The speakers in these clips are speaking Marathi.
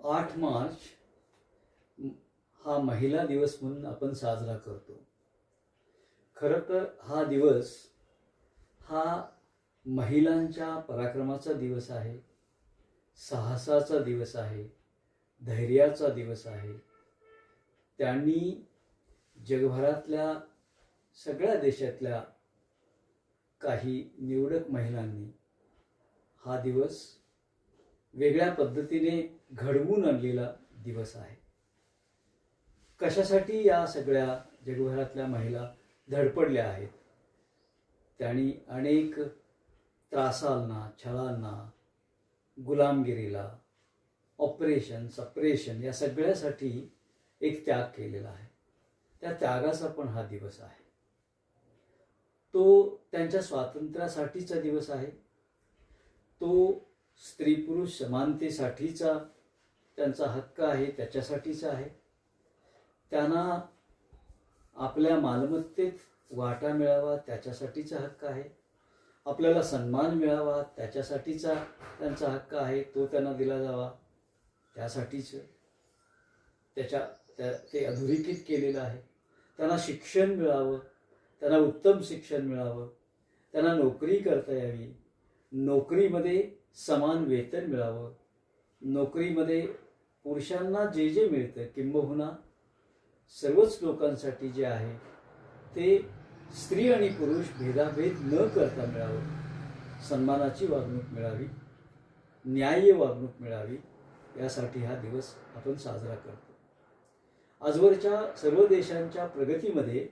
8 मार्च हा महिला दिवस म्हणून आपण साजरा करतो. खरं तर हा दिवस हा महिलांच्या पराक्रमाचा दिवस आहे, साहसाचा दिवस आहे, धैर्याचा दिवस आहे. त्यांनी जगभरातल्या सगळ्या देशातल्या काही निवडक महिलांनी हा दिवस वेगळ्या पद्धतीने घडवून आणलेला दिवस आहे. कशासाठी या सगळ्या जगभरातल्या महिला धडपडल्या आहेत? त्यांनी अनेक त्रासांना, छळांना, गुलामगिरीला, ऑपरेशन सप्रेशन या सगळ्यासाठी एक त्याग केलेला आहे. त्या त्यागाचा पण हा दिवस आहे. तो त्यांच्या स्वातंत्र्यासाठीचा दिवस आहे. तो स्त्री पुरुष समानतेसाठीचा त्यांचा हक्क आहे, त्याच्यासाठीचा आहे. त्यांना आपल्या मालमत्तेत वाटा मिळावा त्याच्यासाठीचा हक्क आहे. आपल्याला सन्मान मिळावा त्याच्यासाठीचा त्यांचा हक्क आहे, तो त्यांना दिला जावा त्यासाठीच ते अधोरेखित केलेलं आहे. त्यांना शिक्षण मिळावं, त्यांना उत्तम शिक्षण मिळावं, त्यांना नोकरी करता यावी, नोकरीमध्ये समान वेतन मिळावं, नोकरीमध्ये पुरुषांना जे जे मिळतं किंबहुना सर्वच लोकांसाठी जे आहे ते स्त्री आणि पुरुष भेदाभेद न करता मिळावं, सन्मानाची वागणूक मिळावी, न्याय्य वागणूक मिळावी, यासाठी हा दिवस आपण साजरा करतो. आजवरच्या सर्व देशांच्या प्रगतीमध्ये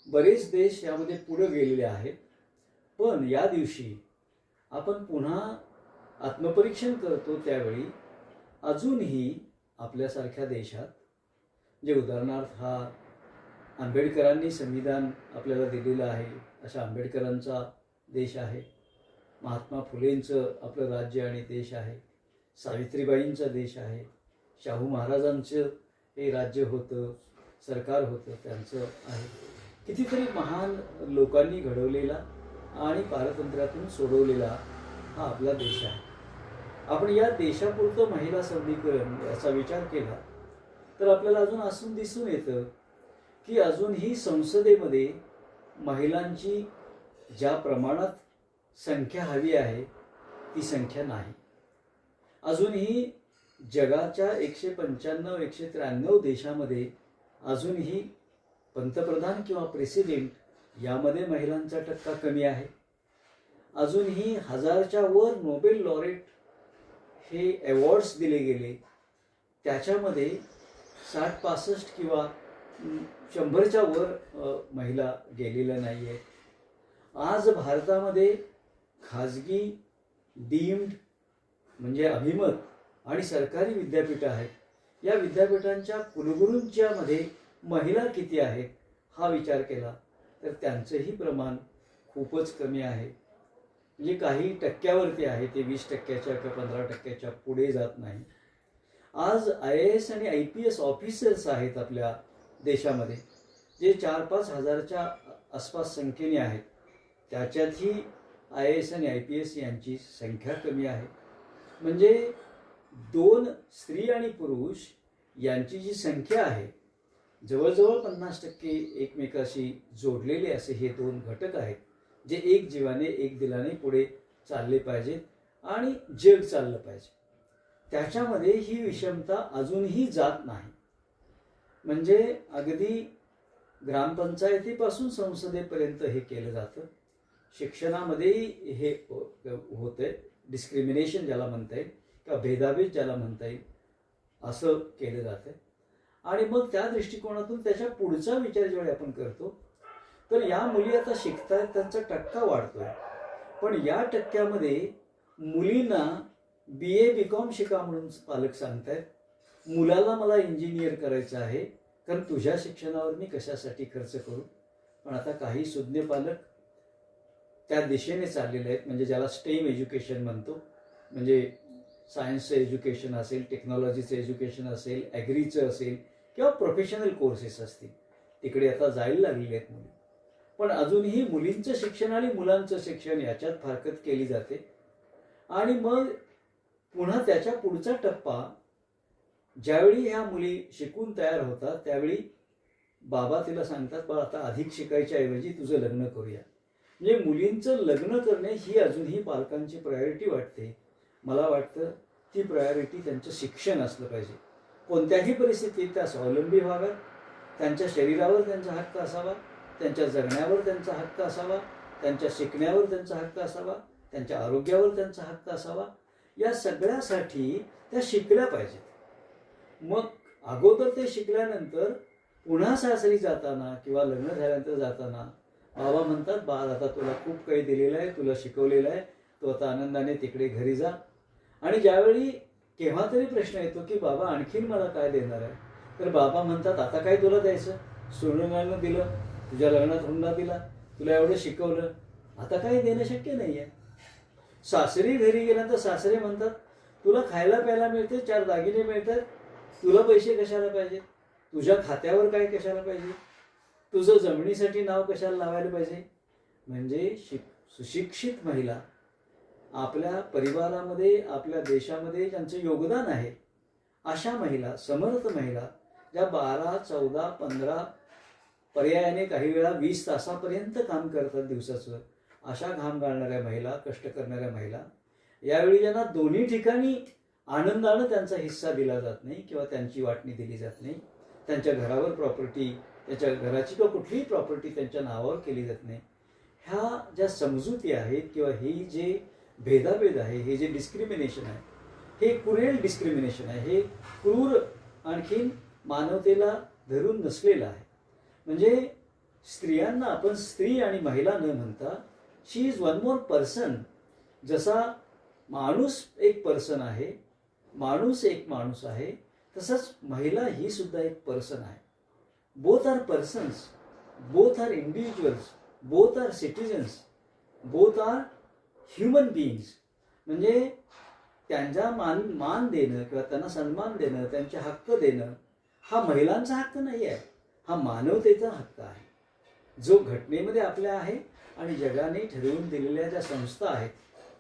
बरेच देश यामध्ये पुढे गेलेले आहेत. पण या दिवशी आपण पुन्हा आत्मपरीक्षण करतो त्यावेळी अजूनही आपल्यासारख्या देशात, जे उदाहरणार्थ हा आंबेडकरांनी संविधान आपल्याला दिलेलं आहे अशा आंबेडकरांचा देश आहे, महात्मा फुलेंचं आपलं राज्य आणि देश आहे, सावित्रीबाईंचा देश आहे, शाहू महाराजांचं हे राज्य होतं, सरकार होतं त्यांचं आहे. कितीतरी महान लोकांनी घडवलेला आणि पारतंत्र्यातून सोडवलेला हा आपला देश आहे. आपण या देशापुरतं महिला सबलीकरण याचा विचार केला तर आपल्याला अजून असं दिसून येतं की अजूनही संसदेमध्ये महिलांची ज्या प्रमाणात संख्या हवी आहे ती संख्या नाही. अजूनही जगाच्या 195-193 देशामध्ये अजूनही पंतप्रधान किंवा प्रेसिडेंट यामध्ये महिलांचा टक्का कमी आहे. अजूनही 1000च्या वर नोबेल लॉरेट हे अवॉर्ड्स दिले गेले, त्याच्यामध्ये 60-65 किंवा 100च्या वर महिला गेलेल्या नाही आहेत. आज भारतामध्ये खाजगी, डीम्ड म्हणजे अभिमत आणि सरकारी विद्यापीठं आहेत. या विद्यापीठांच्या कुलगुरूंच्या मध्ये महिला किती आहेत हा विचार केला तर त्यांचंही प्रमाण खूपच कमी आहे. म्हणजे काही टक्क्यावरती आहे, ते 20% किंवा 15% पुढे जात नाही. आज IAS आणि IPS ऑफिसर्स आहेत आपल्या देशामध्ये, जे 4-5 हजारच्या आसपास संख्येने आहेत. त्याच्यातही IAS आणि IPS यांची संख्या कमी आहे. म्हणजे 2 स्त्री आणि पुरुष यांची जी संख्या आहे, जवळजवळ 50% एकमेकाशी जोडलेले असे हे 2 घटक आहेत, जे एक जीवाने एक दिलाने पुढे चालले पाहिजेत आणि जग चाललं पाहिजे. त्याच्यामध्ये ही विषमता अजूनही जात नाही. म्हणजे अगदी ग्रामपंचायतीपासून संसदेपर्यंत हे केलं जातं. शिक्षणामध्येही हे होतंय, डिस्क्रिमिनेशन ज्याला म्हणता येईल किंवा भेदाभेद ज्याला म्हणता येईल असं केलं जातं. आणि मग त्या दृष्टिकोनातून त्याच्या पुढचा विचार जेव्हा आपण करतो तर या मुली आता शिकतायत, त्यांचा टक्का वाढतोय. पण या टक्क्यामध्ये मुलींना BA BCom शिका म्हणून पालक सांगतायत, मुलाला मला इंजिनियर करायचं आहे कारण तुझ्या शिक्षणावर मी कशासाठी खर्च करू. पण आता काही सुज्ञ पालक त्या दिशेने चाललेले आहेत, म्हणजे ज्याला स्टेम एज्युकेशन म्हणतो, म्हणजे सायन्सचं एज्युकेशन असेल, टेक्नॉलॉजीचं एज्युकेशन असेल, ॲग्रीचं असेल किंवा प्रोफेशनल कोर्सेस असतील, तिकडे आता जायला लागलेले आहेत मुली. पण अजूनही मुलींचं शिक्षण आणि मुलांचं शिक्षण याच्यात फारकत केली जाते. आणि मग पुन्हा त्याच्या पुढचा टप्पा, ज्यावेळी ह्या मुली शिकून तयार होतात त्यावेळी बाबा तिला सांगतात, बा आता अधिक शिकायच्या ऐवजी तुझं लग्न करूया. म्हणजे मुलींचं लग्न करणे ही अजूनही पालकांची प्रायोरिटी वाटते. मला वाटतं ती प्रायोरिटी त्यांचं शिक्षण असलं पाहिजे. कोणत्याही परिस्थितीत त्या स्वावलंबी व्हाव्यात, त्यांच्या शरीरावर त्यांचा हक्क असावा, त्यांच्या जगण्यावर त्यांचा हक्क असावा, त्यांच्या शिकण्यावर त्यांचा हक्क असावा, त्यांच्या आरोग्यावर त्यांचा हक्क असावा. या सगळ्यासाठी त्या शिकल्या पाहिजेत. मग अगोदर ते शिकल्यानंतर पुन्हा सासरी जाताना किंवा लग्न झाल्यानंतर जाताना बाबा म्हणतात, बाळ आता तुला खूप काही दिलेलं आहे, तुला शिकवलेलं आहे, तू आता आनंदाने तिकडे घरी जा. आणि ज्यावेळी केव्हा तरी प्रश्न येतो की बाबा आणखीन मला काय देणार आहे, तर बाबा म्हणतात, आता काय तुला द्यायचं, सोडून दिलं, तुझ्या लग्नात हुंडा दिला, तुला एवढं शिकवलं, आता काही देणं शक्य नाही आहे. सासरी घरी गेल्यानंतर सासरे म्हणतात, तुला खायला प्यायला मिळते, 4 दागिने मिळतात, तुला पैसे कशाला पाहिजे, तुझ्या खात्यावर काय कशाला पाहिजे, तुझं जमिनीसाठी नाव कशाला लावायला पाहिजे. म्हणजे सुशिक्षित महिला आपल्या परिवारामध्ये, आपल्या देशामध्ये ज्यांचं योगदान आहे, अशा महिला, समर्थ महिला, ज्या 12, 14, 15, पर्यायाने काही वेळा 20 तासापर्यंत काम करतात दिवसाचं, अशा घाम गाळणाऱ्या महिला, कष्ट करणाऱ्या महिला, यावेळी ज्यांना दोन्ही ठिकाणी आनंदानं त्यांचा हिस्सा दिला जात नाही किंवा त्यांची वाटणी दिली जात नाही, त्यांच्या घरावर प्रॉपर्टी, त्याच्या घराची किंवा कुठलीही प्रॉपर्टी त्यांच्या नावावर केली जात नाही, ह्या ज्या समजुती आहेत किंवा ही जे भेदाभेद आहे, हे जे डिस्क्रिमिनेशन आहे, हे क्रुएल डिस्क्रिमिनेशन आहे, हे क्रूर, आणखीन मानवतेला धरून नसलेलं आहे. म्हणजे स्त्रियांना आपण स्त्री आणि महिला न म्हणता शी इज वन मोर पर्सन. जसा माणूस एक पर्सन आहे, माणूस एक माणूस आहे, तसंच महिला ही सुद्धा एक पर्सन आहे. Both are persons, both are individuals, both are citizens, both are human beings. म्हणजे त्यांचा मान देणं किंवा त्यांना सन्मान देणं, त्यांचे हक्क देणं हा महिलांचा हक्क नाही आहे, हा मानवतेचा हक्क आहे, जो घटनेमध्ये आपल्या आहे. आणि जगाने ठरवून दिलेल्या ज्या संस्था आहेत,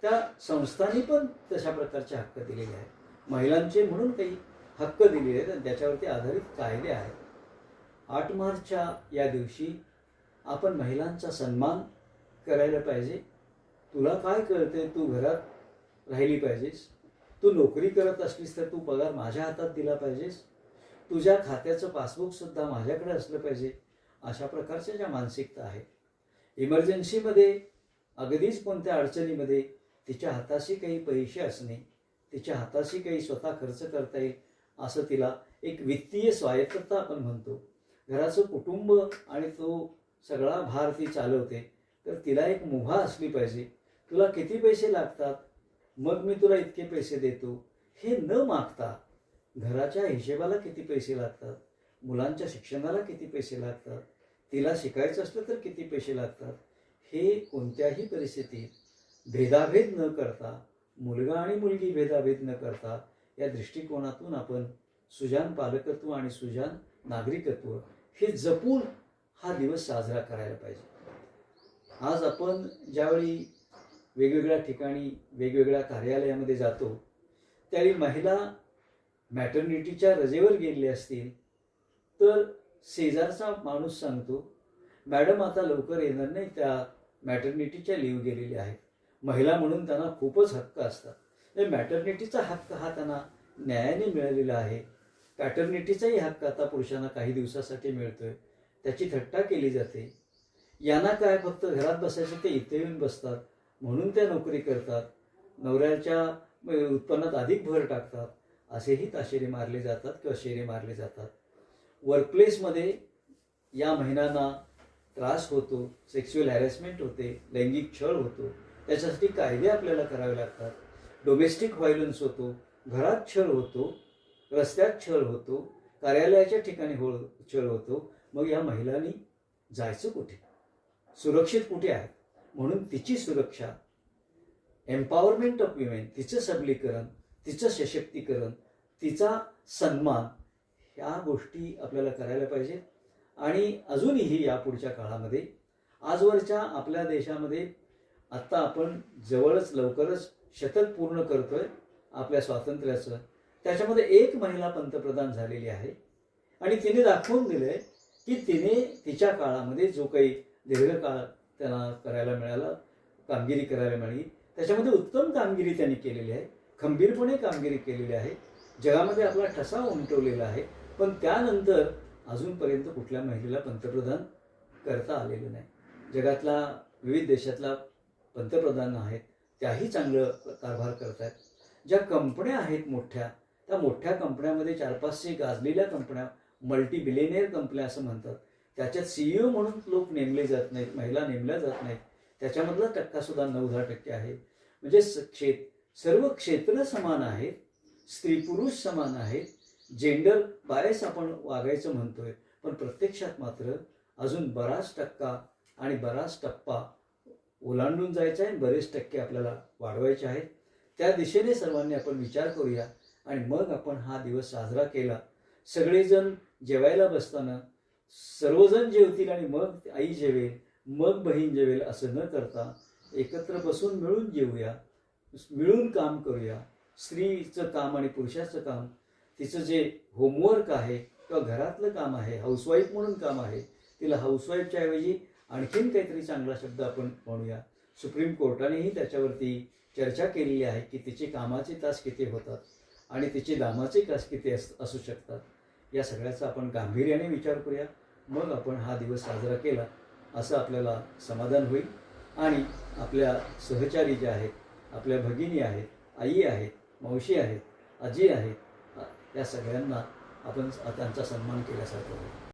त्या संस्थांनी पण तशा प्रकारचे हक्क दिलेले आहेत. महिलांचे म्हणून काही हक्क दिलेले आहेत आणि त्याच्यावरती आधारित कायदे आहेत. 8 मार्चच्या या दिवशी आपण महिलांचा सन्मान करायला पाहिजे. तुला काय कळते, तू घरात राहिली पाहिजेस, तू नोकरी करत असलीस तर तू पगार माझ्या हातात दिला पाहिजेस, तुझ्या खात्याचं पासबुकसुद्धा माझ्याकडे असलं पाहिजे. अशा प्रकारच्या ज्या मानसिकता आहेत, इमर्जन्सीमध्ये, अगदीच कोणत्या अडचणीमध्ये तिच्या हाताशी काही पैसे असणे, तिच्या हाताशी काही स्वतः खर्च करता येईल असं तिला एक वित्तीय स्वायत्तता आपण म्हणतो, घराचं कुटुंब आणि तो सगळा भार ती चालवते, तर तिला एक मुभा असली पाहिजे. तुला किती पैसे लागतात, मग मी तुला इतके पैसे देतो, हे न मागता घराच्या हिशेबाला किती पैसे लागतात, मुलांच्या शिक्षणाला किती पैसे लागतात, तिला शिकायचं असलं तर किती पैसे लागतात, हे कोणत्याही परिस्थितीत भेदाभेद न करता, मुलगा आणि मुलगी भेदाभेद न करता, या दृष्टिकोनातून आपण सुजाण पालकत्व आणि सुजाण नागरिकत्व हे जपून हा दिवस साजरा करायला पाहिजे. आज आपण ज्यावेळी वेगवेगळ्या ठिकाणी, वेगवेगळ्या कार्यालयामध्ये जातो, त्यावेळी महिला मॅटर्निटीच्या रजेवर गेलेले असतील तर शेजारचा माणूस सांगतो, मॅडम आता लवकर येणार नाही, त्या मॅटर्निटीच्या लीव्ह गेलेल्या आहेत. महिला म्हणून त्यांना खूपच हक्क असतात. मॅटर्निटीचा हक्क हा त्यांना न्यायाने मिळालेला आहे. पॅटर्निटीचाही हक्क आता पुरुषांना काही दिवसासाठी मिळतोय, त्याची थट्टा केली जाते. यांना काय, फक्त घरात बसायचं, ते इथे येऊन बसतात म्हणून त्या नोकरी करतात, नवऱ्याच्या उत्पन्नात अधिक भर टाकतात, असेही ताशेरे मारले जातात किंवा शेरे मारले जातात. वर्कप्लेसमध्ये या महिलांना त्रास होतो, सेक्शुअल हॅरेसमेंट होते, लैंगिक छळ होतो, त्याच्यासाठी कायदे आपल्याला करावे लागतात. डोमेस्टिक व्हायलन्स होतो, घरात छळ होतो, रस्त्यात छळ होतो, कार्यालयाच्या ठिकाणी छळ होतो. मग या महिलांनी जायचं कुठे, सुरक्षित कुठे आहेत? म्हणून तिची सुरक्षा, एम्पॉवरमेंट ऑफ विमेन, तिचं सबलीकरण, तिचं सशक्तीकरण, तिचा सन्मान, ह्या गोष्टी आपल्याला करायला पाहिजेत. आणि अजूनही यापुढच्या काळामध्ये, आजवरच्या आपल्या देशामध्ये आत्ता आपण जवळच लवकरच शतक पूर्ण करतोय. आपल्या स्वातंत्र्याचं, त्याच्यामध्ये एक महिला पंतप्रधान झालेली आहे आणि तिने दाखवून दिलंय की तिने तिच्या काळामध्ये जो काही दीर्घकाळ त्यांना करायला मिळाला, कामगिरी करायला मिळाली, त्याच्यामध्ये उत्तम कामगिरी त्यांनी केलेली आहे, खंबीरपणे कामगिरी केलेली आहे, जगामध्ये आपला ठसा उमटवलेला आहे. पण त्यानंतर अजूनपर्यंत कुठल्या महिलेला पंतप्रधान करता आलेलं नाही. जगातला विविध देशातला पंतप्रधान आहेत, त्याही चांगलं कारभार करत आहेत. ज्या कंपन्या आहेत मोठ्या, त्या मोठ्या कंपन्यामध्ये 4-500 गाजलेल्या कंपन्या, मल्टी बिलियनियर कंपन्या असं म्हणतात, त्याच्यात CEO म्हणून लोक नेमले जात नाहीत, महिला नेमल्या जात नाहीत. त्याच्यामधला टक्कासुद्धा 9-10% आहे. म्हणजे सर्व क्षेत्र समान आहेत, स्त्री पुरुष समान आहेत. जेंडर बायस आपण वागायचं म्हणतोय, पण प्रत्यक्षात मात्र अजून बराच टक्का आणि बराच टप्पा ओलांडून जायचा आहे. बरेच टक्के आपल्याला वाढवायचे आहेत. त्या दिशेने सर्वांनी आपण विचार करूया आणि मग आपण हा दिवस साजरा केला. सगळेजण जेवायला बसताना सर्वजण जेवतील आणि मग आई जेवेल, मग बहीण जेवेल असं न करता एकत्र बसून मिळून जेवूया, मिळून काम करूया. स्त्रीचं काम आणि पुरुषाचं काम, तिचं जे होमवर्क आहे किंवा घरातलं काम आहे, हाऊसवाईफ म्हणून काम आहे, तिला हाऊसवाईफच्या ऐवजी आणखीन काहीतरी चांगला शब्द आपण म्हणूया. सुप्रीम कोर्टानेही त्याच्यावरती चर्चा केलेली आहे की तिचे कामाचे तास किती होतात आणि तिचे दामाचे तास किती असू शकतात. या सगळ्याचा आपण गांभीर्याने विचार करूया. मग आपण हा दिवस साजरा केला असं आपल्याला समाधान होईल आणि आपल्या सहचारी जे आहेत, आपल्या भगिनी आहेत, आई आहेत, मावशी आहेत, आजी आहेत, या सगळ्यांना आपण त्यांचा सन्मान केल्यासारखं होईल.